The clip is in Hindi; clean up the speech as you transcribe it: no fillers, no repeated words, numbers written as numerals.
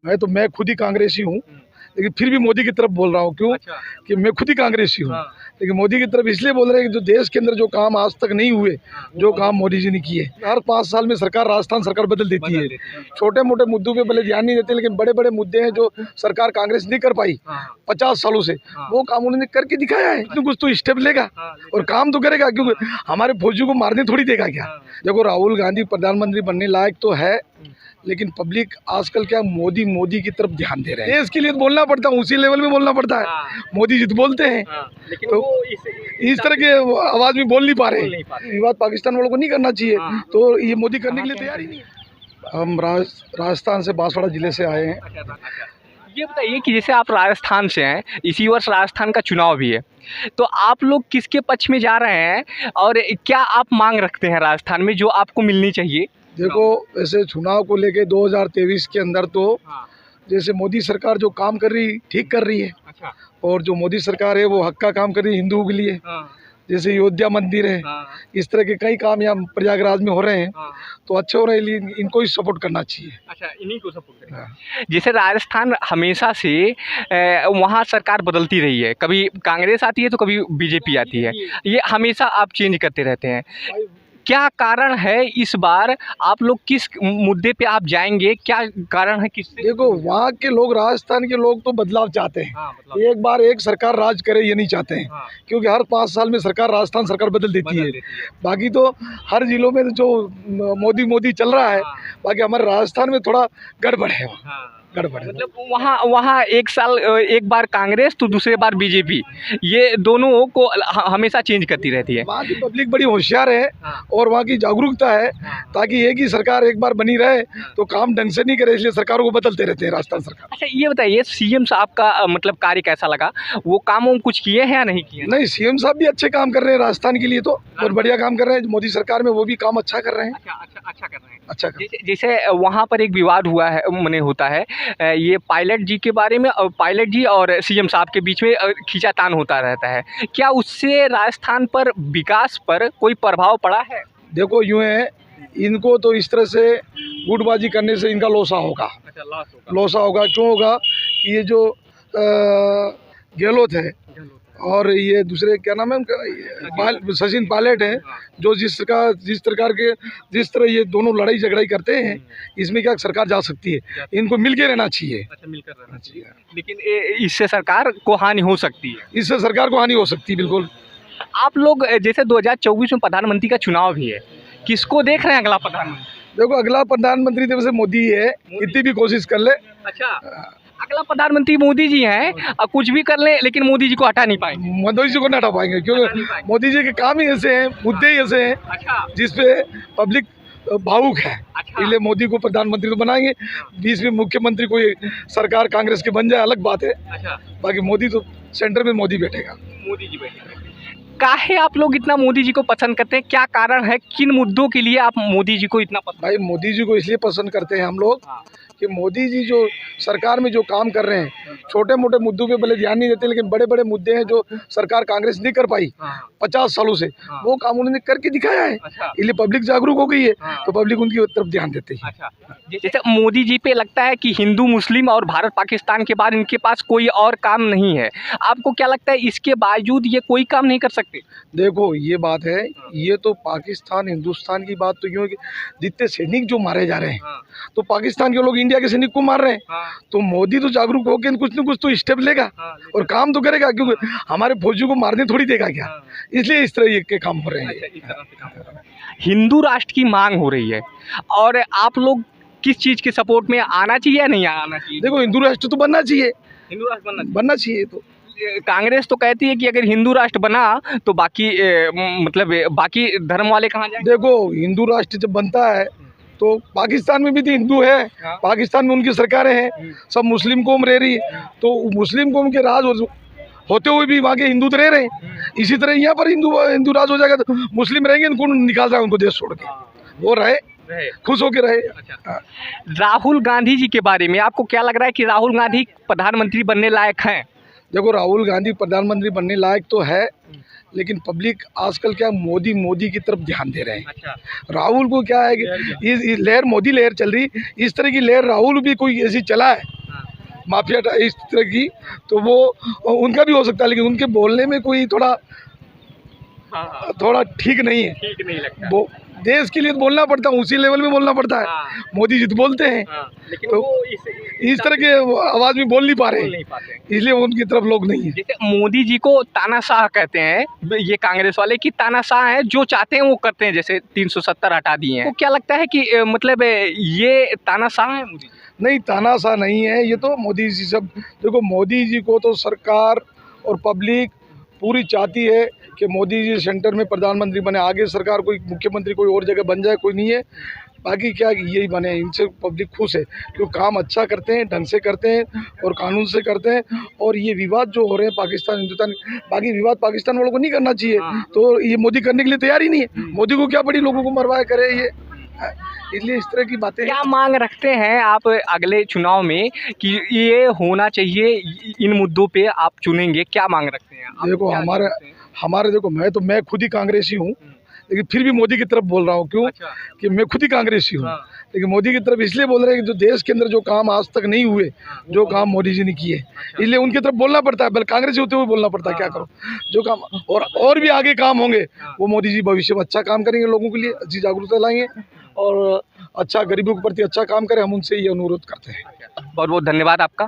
मैं खुद ही कांग्रेसी हूँ, लेकिन फिर भी मोदी की तरफ बोल रहा हूँ। क्यों? अच्छा। कि मैं खुद ही कांग्रेसी हूँ, हाँ। लेकिन मोदी की तरफ इसलिए बोल रहे हैं कि जो देश के अंदर जो काम आज तक नहीं हुए, जो काम मोदी जी ने किए। हर 5 साल में सरकार, राजस्थान सरकार बदल देती है। छोटे मोटे मुद्दों पे भले ध्यान नहीं देते, लेकिन बड़े बड़े मुद्दे हैं जो सरकार कांग्रेस नहीं कर पाई 50 सालों से, वो काम उन्होंने करके दिखाया है। तो कुछ तो स्टेप लेगा और काम तो करेगा, क्योंकि हमारे फौजियों को मारने थोड़ी देगा क्या। देखो, राहुल गांधी प्रधानमंत्री बनने लायक तो है, लेकिन पब्लिक आजकल क्या मोदी मोदी की तरफ ध्यान दे रहे हैं। देश के लिए तो बोलना पड़ता है, उसी लेवल में बोलना पड़ता है। मोदी जी तो बोलते हैं, लेकिन तो वो इस तरह के आवाज में बोल नहीं पा रहे। ये बात पाकिस्तान वालों को नहीं करना चाहिए, तो ये मोदी करने के लिए तैयार ही नहीं है। हम राजस्थान से, बांसवाड़ा जिले से आए हैं। ये बताइए कि जैसे आप राजस्थान से हैं, इसी वर्ष राजस्थान का चुनाव भी है, तो आप लोग किसके पक्ष में जा रहे हैं और क्या आप मांग रखते हैं राजस्थान में जो आपको मिलनी चाहिए? देखो, वैसे चुनाव को लेके 2023 के अंदर तो जैसे मोदी सरकार जो काम कर रही, ठीक कर रही है। अच्छा। और जो मोदी सरकार है वो हक का काम कर रही है हिंदुओं के लिए। जैसे अयोध्या मंदिर है, इस तरह के कई काम यहाँ प्रयागराज में हो रहे हैं, तो अच्छे हो रहे हैं, इनको ही सपोर्ट करना चाहिए। अच्छा, इन्हीं को सपोर्ट करें। जैसे राजस्थान हमेशा से वहाँ सरकार बदलती रही है, कभी कांग्रेस आती है तो कभी बीजेपी आती है, ये हमेशा आप चेंज करते रहते हैं। क्या कारण है इस बार आप लोग किस मुद्दे पे आप जाएंगे, क्या कारण है किससे? देखो, वहाँ के लोग, राजस्थान के लोग तो बदलाव चाहते हैं। एक बार एक सरकार राज करे ये नहीं चाहते हैं, क्योंकि हर 5 साल में सरकार, राजस्थान सरकार बदल देती है। बाकी तो हर जिलों में जो मोदी मोदी चल रहा है, बाकी हमारे राजस्थान में थोड़ा गड़बड़ है, गड़बड़ है। मतलब वहाँ एक साल एक बार कांग्रेस तो दूसरे बार बीजेपी, ये दोनों को हमेशा चेंज करती रहती है। वहाँ की पब्लिक बड़ी होशियार है और वहाँ की जागरूकता है, ताकि एक ही सरकार एक बार बनी रहे तो काम ढंग से नहीं करे, इसलिए सरकारों को बदलते रहते हैं राजस्थान सरकार। अच्छा, ये बताइए सीएम साहब का मतलब कार्य कैसा लगा? वो काम कुछ किए हैं या नहीं किए? नहीं, सीएम साहब भी अच्छे काम कर रहे हैं राजस्थान के लिए, तो बहुत बढ़िया काम कर रहे हैं। मोदी सरकार में वो भी काम अच्छा कर रहे हैं। अच्छा कर रहे हैं। अच्छा। जैसे वहाँ पर एक विवाद हुआ है, मैंने होता है ये पायलट जी के बारे में, और पायलट जी और सीएम साहब के बीच में खींचातान होता रहता है, क्या उससे राजस्थान पर विकास पर कोई प्रभाव पड़ा है? देखो, यूँ है, इनको तो इस तरह से गुटबाजी करने से इनका लोसा होगा। लोसा होगा। क्यों होगा कि ये जो गहलोत है और ये दूसरे क्या नाम है उनका, सचिन पायलट है, जो जिस तरह ये दोनों लड़ाई झगड़ाई करते हैं, इसमें क्या सरकार जा सकती है। इनको मिलके रहना चाहिए। अच्छा, मिलकर रहना चाहिए, लेकिन इससे सरकार को हानि हो सकती है। इससे सरकार को हानि हो सकती है, बिल्कुल। आप लोग जैसे 2024 में प्रधानमंत्री का चुनाव भी है, किसको देख रहे हैं अगला प्रधानमंत्री? देखो, अगला प्रधानमंत्री तो वैसे मोदी है, कितनी भी कोशिश कर ले। अच्छा, अगला प्रधानमंत्री मोदी जी हैं, कुछ भी कर लें लेकिन मोदी जी को हटा नहीं पाएंगे। मोदी जी को नहीं हटा पाएंगे, क्योंकि मोदी जी के काम ही ऐसे हैं, मुद्दे ही ऐसे हैं। अच्छा। जिसपे पब्लिक भावुक है। अच्छा। इसलिए मोदी को प्रधानमंत्री तो बनाएंगे, बीच में मुख्यमंत्री कोई सरकार कांग्रेस की बन जाए, अलग बात है। अच्छा। बाकी मोदी तो सेंटर में मोदी बैठेगा। मोदी जी बैठेगा। काहे आप लोग इतना मोदी जी को पसंद करते हैं, क्या कारण है, किन मुद्दों के लिए आप मोदी जी को इतना पसंद? भाई, मोदी जी को इसलिए पसंद करते हैं हम लोग कि मोदी जी जो सरकार में जो काम कर रहे हैं, छोटे मोटे मुद्दों पे भले ध्यान नहीं देते, लेकिन बड़े बड़े मुद्दे हैं जो सरकार कांग्रेस नहीं कर पाई 50 सालों से, वो काम उन्होंने करके दिखाया है। इसलिए पब्लिक जागरूक हो गई है, तो पब्लिक उनकी तरफ ध्यान देती है। अच्छा। जैसे मोदी जी पे लगता है कि हिंदू मुस्लिम और भारत पाकिस्तान के बाद इनके पास कोई और काम नहीं है, आपको क्या लगता है इसके बावजूद ये कोई काम नहीं कर सकते? देखो, ये बात है, ये तो पाकिस्तान हिंदुस्तान की बात तो यूँ है कि जितने सैनिक जो मारे जा रहे हैं, तो पाकिस्तान के लोग इंडिया के सैनिक को मार रहे हैं। तो मोदी तो जागरूक होकर कुछ न कुछ तो स्टेप लेगा और काम तो करेगा, क्योंकि हमारे फौजियों को मारने थोड़ी देगा क्या। इसलिए इस तरह के काम हो रहे हैं। हिंदू राष्ट्र की मांग हो रही है, और आप लोग किस चीज़ के सपोर्ट में आना चाहिए या नहीं आना चाहिए? देखो, हिंदू राष्ट्र तो बनना चाहिए, हिंदू राष्ट्र बनना चाहिए। तो कांग्रेस तो कहती है कि अगर हिंदू राष्ट्र बना तो बाकी मतलब बाकी धर्म वाले कहाँ जाएंगे? देखो, हिंदू राष्ट्र जब बनता है तो पाकिस्तान में भी तो हिंदू है, पाकिस्तान में उनकी सरकारें हैं, सब मुस्लिम कौम रह रही है, तो मुस्लिम कौम के राज होते हुए भी वहाँ के हिंदू तो रह रहे हैं। इसी तरह यहाँ पर हिंदू राज हो जाएगा तो मुस्लिम रहेंगे, उनको निकाल जाएगा, उनको देश छोड़ के, वो रहे खुश होके रहे। अच्छा। राहुल गांधी जी के बारे में आपको क्या लग रहा है कि राहुल गांधी प्रधानमंत्री बनने लायक हैं? देखो, राहुल गांधी प्रधानमंत्री बनने लायक तो है, लेकिन पब्लिक आजकल क्या मोदी मोदी की तरफ ध्यान दे रहे हैं। अच्छा। राहुल को क्या है कि ये लहर, मोदी लहर चल रही, इस तरह की लहर राहुल भी कोई ऐसी चला है माफिया इस तरह की, तो वो उनका भी हो सकता है, लेकिन उनके बोलने में कोई थोड़ा ठीक नहीं है। ठीक नहीं लगता। वो देश के लिए तो बोलना पड़ता है, उसी लेवल में बोलना पड़ता है। हाँ। मोदी जी तो बोलते हैं, लेकिन तो वो इस तरह के आवाज़ में बोल नहीं पा रहे बोल हैं, नहीं पाते हैं। इसलिए उनकी तरफ लोग नहीं है। जैसे मोदी जी को तानाशाह कहते हैं ये कांग्रेस वाले, कि तानाशाह है, जो चाहते हैं वो करते हैं, जैसे 370 हटा दिए हैं। तो क्या लगता है कि मतलब ये तानाशाह है मोदी जी? नहीं, तानाशाह नहीं है, ये तो मोदी जी सब देखो, मोदी जी को तो सरकार और पब्लिक पूरी चाहती है कि मोदी जी सेंटर में प्रधानमंत्री बने, आगे सरकार कोई मुख्यमंत्री कोई और जगह बन जाए, कोई नहीं है। बाकी क्या यही बने, इनसे पब्लिक खुश है, क्योंकि काम अच्छा करते हैं, ढंग से करते हैं और कानून से करते हैं। और ये विवाद जो हो रहे हैं पाकिस्तान हिंदुस्तान, बाकी विवाद पाकिस्तान वालों को नहीं करना चाहिए, तो ये मोदी करने के लिए तैयार ही नहीं है। मोदी को क्या बड़ी लोगों को मरवाए करे ये, इसलिए इस तरह की बातें। क्या मांग रखते हैं आप अगले चुनाव में कि ये होना चाहिए, इन मुद्दों पे आप चुनेंगे, क्या मांग रखते हैं आप? देखो क्या हमारे सोचते हैं? हमारे देखो, मैं खुद ही कांग्रेसी हूँ, लेकिन फिर भी मोदी की तरफ बोल रहा हूँ। क्यों? अच्छा। कि मैं खुद ही कांग्रेसी हूँ, हाँ। लेकिन मोदी की तरफ इसलिए बोल रहे हैं कि जो देश के अंदर जो काम आज तक नहीं हुए, जो काम मोदी जी ने किए, इसलिए उनकी तरफ बोलना पड़ता है। बल्कि कांग्रेसी होते हुए बोलना पड़ता है, क्या करो, जो काम और भी आगे काम होंगे, वो मोदी जी भविष्य में अच्छा काम करेंगे, लोगों के लिए अच्छी जागरूकता लाएंगे और अच्छा गरीबों के प्रति अच्छा काम करें, हम उनसे ये अनुरोध करते हैं। बहुत बहुत धन्यवाद आपका।